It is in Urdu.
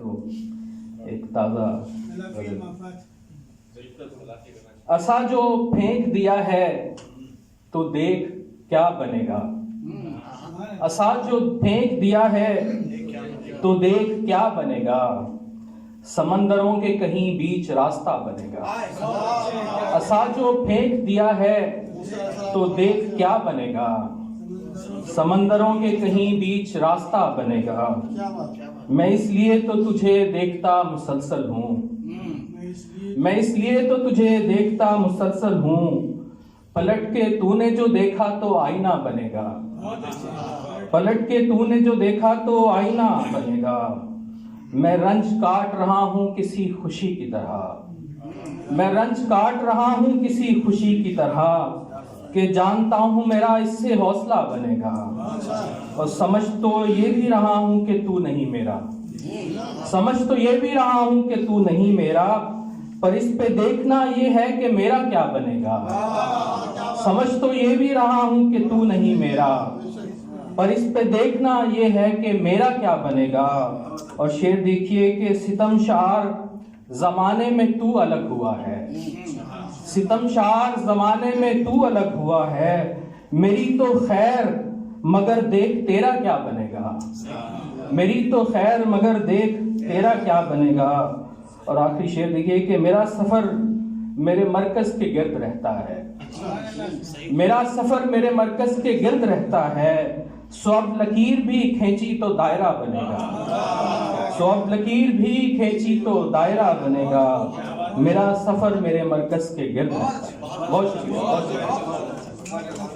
تو ایک تازہ عصا جو پھینک دیا ہے تو دیکھ کیا بنے گا، عصا جو پھینک دیا ہے تو دیکھ کیا بنے گا، سمندروں کے کہیں بیچ راستہ بنے گا، عصا جو پھینک دیا ہے تو دیکھ کیا بنے گا، سمندروں کے کہیں بیچ راستہ بنے گا، میں اس لیے تو تجھے دیکھتا مسلسل ہوں، میں اس لیے تو تجھے دیکھتا مسلسل ہوں، پلٹ کے تو نے جو دیکھا تو آئینہ بنے گا، پلٹ کے تو نے جو دیکھا تو آئینہ بنے گا، میں رنج کاٹ رہا ہوں کسی خوشی کی طرح، میں رنج کاٹ رہا ہوں کسی خوشی کی طرح، کہ جانتا ہوں میرا اس سے حوصلہ بنے گا، اور سمجھ تو یہ بھی رہا ہوں کہ تو نہیں میرا، سمجھ تو یہ بھی رہا ہوں کہ تو نہیں میرا، پر اس پہ دیکھنا یہ ہے کہ میرا کیا بنے گا، سمجھ تو یہ بھی رہا ہوں کہ تو نہیں میرا، پر اس پہ دیکھنا یہ ہے کہ میرا کیا بنے گا۔ اور شعر دیکھیے کہ ستم شعار زمانے میں تو الگ ہوا ہے، ستم شعار زمانے میں تو الگ ہوا ہے، میری تو خیر مگر دیکھ تیرا کیا بنے گا، میری تو خیر مگر دیکھ تیرا کیا بنے گا۔ اور آخری شعر دیکھیے کہ میرا سفر میرے مرکز کے گرد رہتا ہے، میرا سفر میرے مرکز کے گرد رہتا ہے، سو اب لکیر بھی کھینچی تو دائرہ بنے گا، سو اب لکیر بھی کھینچی تو دائرہ بنے گا، میرا سفر میرے مرکز کے گرد رہتا ہے۔ بہت شکریہ، بہت شکریہ۔